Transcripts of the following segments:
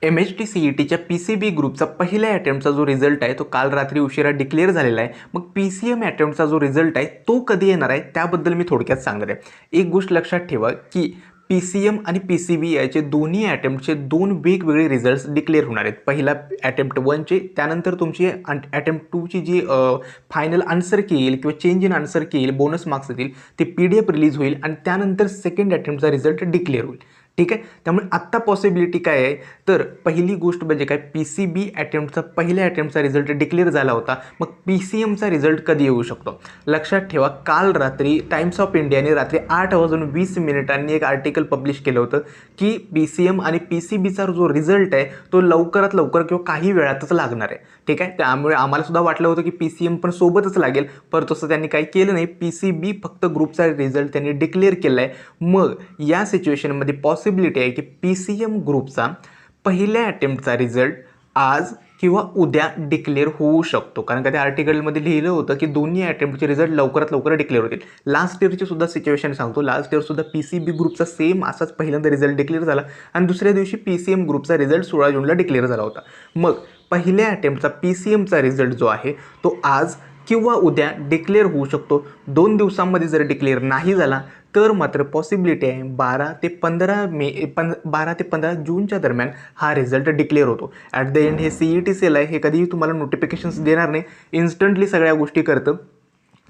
MHT-CETच्या PCB ग्रुपचा पहिल्या अटेम्प्टचा जो रिझल्ट आहे तो काल रात्री उशिरा डिक्लेअर झालेला आहे. मग PCM अटेम्प्टचा जो रिझल्ट आहे तो कधी येणार आहे त्याबद्दल मी थोडक्यात सांगणार आहे. एक गोष्ट लक्षात ठेवा की PCM आणि PCB याचे दोन्ही अटेम्प्टचे दोन वेगवेगळे रिझल्ट्स डिक्लेअर होणार आहेत. पहिला अटेम्प्ट 1चे, त्यानंतर तुमची अटेम्प्ट 2ची जी फायनल आन्सर की येईल किंवा चेंज इन आन्सर की येईल, बोनस मार्क्स येतील, ते PDF रिलीज होईल आणि त्यानंतर सेकंड अटेम्प्टचा रिझल्ट डिक्लेअर होईल. ठीक आहे. त्यामुळे आत्ता पॉसिबिलिटी काय आहे, तर पहिली गोष्ट म्हणजे काय, PCB अटेम्प्टचा पहिल्या अटेम्प्टचा रिझल्ट डिक्लेअर झाला होता. मग PCMचा रिझल्ट कधी येऊ शकतो? लक्षात ठेवा, काल रात्री टाइम्स ऑफ इंडियाने रात्री 8:20 एक आर्टिकल पब्लिश केलं होतं की PCM आणि PCBचा जो रिझल्ट आहे तो लवकरात लवकर किंवा काही वेळातच लागणार आहे. ठीक आहे. त्यामुळे आम्हाला सुद्धा वाटलं होतं की PCM पण सोबतच लागेल, पण तसं त्यांनी काही केलं नाही. PCB फक्त ग्रुपचा रिझल्ट त्यांनी डिक्लेअर केला आहे. मग या सिच्युएशनमध्ये पॉसिबिलिटी आहे की PCM ग्रुपचा पहिल्या अटेम्प्टचा रिझल्ट आज किंवा उद्या डिक्लेअर होऊ शकतो. कारण का त्या आर्टिकलमध्ये लिहिलं होतं की दोन्ही अटेम्प्टचे रिझल्ट लवकरात लवकर डिक्लेअर होतील. लास्ट इयरची सुद्धा सिच्युएशन सांगतो. लास्ट इयर सुद्धा PCB ग्रुपचा सेम असाच पहिल्यांदा रिझल्ट डिक्लेअर झाला आणि दुसऱ्या दिवशी PCM ग्रुपचा रिझल्ट 16 जूनला डिक्लेअर झाला होता. मग पहिल्या अटेम्प्टचा PCMचा रिझल्ट जो आहे तो आज किंवा उद्या डिक्लेअर होऊ शकतो. 2 दिवसांमध्ये जर डिक्लेअर नाही झाला तर मात्र पॉसिबिलिटी आहे 12 ते 15 जूनच्या दरम्यान हा रिझल्ट डिक्लेअर होतो. ॲट द एंड हे CET सेल आहे, हे कधीही तुम्हाला नोटिफिकेशन्स देणार नाही, इन्स्टंटली सगळ्या गोष्टी करतं.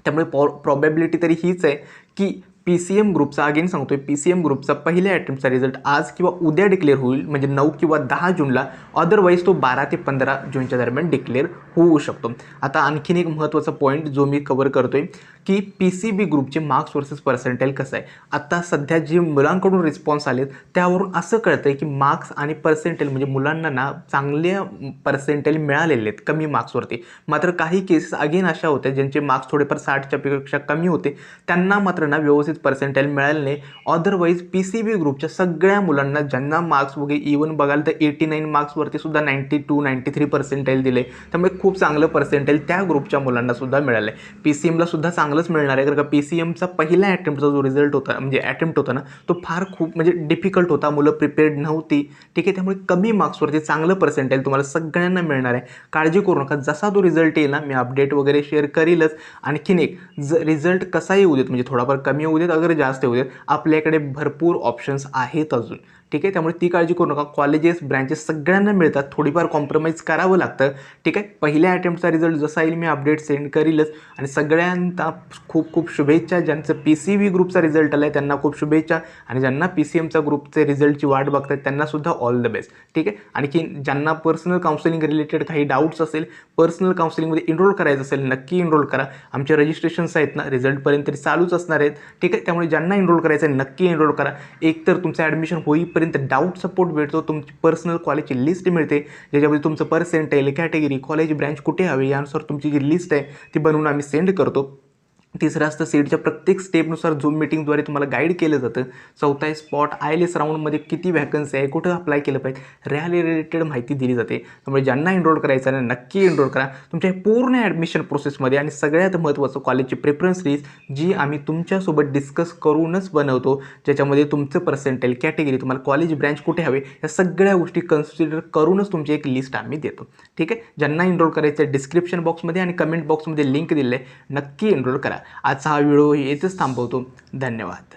त्यामुळे प्रॉबॅबिलिटी तरी हीच आहे की PCM ग्रुपचा, अगेन सांगतोय, PCM ग्रुपचा पहिल्या अटेम्प्टचा रिझल्ट आज किंवा उद्या डिक्लेअर होईल, म्हणजे 9 किंवा 10 जूनला. अदरवाईज तो 12 ते 15 जूनच्या दरम्यान डिक्लेअर होऊ शकतो. आता आणखीन एक महत्त्वाचा पॉईंट जो मी कव्हर करतोय की PCB ग्रुपचे मार्क्स वर्सेस पर्सेंटाईल कसं आहे. आता सध्या जे मुलांकडून रिस्पॉन्स आलेत त्यावरून असं कळतं आहे की मार्क्स आणि पर्सेंटाईल म्हणजे मुलांना ना चांगल्या पर्सेंटाईल मिळालेले आहेत कमी मार्क्सवरती. मात्र काही केसेस अगेन अशा होत्या ज्यांचे मार्क्स थोडेफार 60च्या पेक्षा कमी होते, त्यांना मात्र ना व्यवस्थित पर्सेंटाईल मिळाले नाही. अदरवाईज PCB ग्रुपच्या सगळ्या मुलांना ज्यांना मार्क्स वगैरे इव्हन बघाल तर 89 मार्क्सवरती सुद्धा 92-93 पर्सेंटाईल दिले. त्यामुळे खूप चांगलं पर्सेंटाईल त्या ग्रुपच्या मुलांना सुद्धा मिळालं आहे. PCMला सुद्धा चांगलंच मिळणार आहे, कारण का PCMचा पहिला अटेम्प्टचा जो रिझल्ट होता, म्हणजे अटेम्प्ट होता ना, तो फार खूप म्हणजे डिफिकल्ट होता, मुलं प्रिपेअर्ड नव्हती. ठीक आहे. त्यामुळे कमी मार्क्सवरती चांगलं पर्सेंटाईल तुम्हाला सगळ्यांना मिळणार आहे. काळजी करू नका, जसा तो रिझल्ट येईल ना मी अपडेट वगैरे शेअर करीलच. आणखीन एक, रिझल्ट कसा येऊ देत, म्हणजे थोडाफार कमी होऊ देत अगर जास्त होऊ देत, आपल्याकडे भरपूर ऑप्शन्स आहेत अजून. ठीक आहे. त्यामुळे ती काळजी करू नका. कॉलेजेस, ब्रँचेस सगळ्यांना मिळतात, थोडीफार कॉम्प्रोमाइज करावं लागतं. ठीक आहे. पहिल्या अटेम्प्टचा रिझल्ट जसा येईल मी अपडेट सेंड करीलच. आणि सगळ्यांना खूप खूप शुभेच्छा. ज्यांचं PCB ग्रुपचा रिझल्ट आला आहे त्यांना खूप शुभेच्छा, आणि ज्यांना PCMचा ग्रुपचे रिझल्टची वाट बघतात त्यांना सुद्धा ऑल द बेस्ट. ठीक आहे. आणखी ज्यांना पर्सनल काउन्सिलिंग रिलेटेड काही डाऊट्स असेल, पर्सनल काउन्सिलिंगमध्ये एनरोल करायचं असेल, नक्की एनरोल करा. आमचे रजिस्ट्रेशन्स आहेत ना रिझल्टपर्यंत तरी चालूच असणार आहेत. ठीक आहे. त्यामुळे ज्यांना एनरोल करायचं आहे नक्की एनरोल करा. एकतर तुमचं ॲडमिशन होईपर्यंत डाऊट सपोर्ट भेटतो, तुमची पर्सनल कॉलेजची लिस्ट मिळते ज्याच्यामध्ये तुमचं पर्सेंटाईल, कॅटेगरी, कॉलेज, ब्रँच कुठे हवे यानुसार तुमची जी लिस्ट आहे ती बनवून आम्ही सेंड करतो. तिसरं असतं सीटच्या प्रत्येक स्टेपनुसार झूम मीटिंगद्वारे तुम्हाला गाईड केलं जातं. चौथा आहे स्पॉट IELTS राऊंडमध्ये किती व्हॅकन्सी आहे, कुठं अप्लाय केलं पाहिजे, रॅली रिलेटेड माहिती दिली जाते. त्यामुळे ज्यांना एनरोल करायचं आहे नक्की एनरोल करा तुमच्या पूर्ण ॲडमिशन प्रोसेसमध्ये. आणि सगळ्यात महत्त्वाचं, कॉलेजची प्रेफरन्स लिस्ट जी आम्ही तुमच्यासोबत डिस्कस करूनच बनवतो, ज्याच्यामध्ये तुमचं पर्सेंटाईल, कॅटेगरी, तुम्हाला कॉलेज, ब्रँच कुठे हवे, या सगळ्या गोष्टी कन्सिडर करूनच तुमची एक लिस्ट आम्ही देतो. ठीक आहे. ज्यांना एनरोल करायचं आहे डिस्क्रिप्शन बॉक्समध्ये आणि कमेंट बॉक्समध्ये लिंक दिले आहे, नक्की एनरोल करा. आजचा हा व्हिडिओ येथेच थांबवतो. धन्यवाद.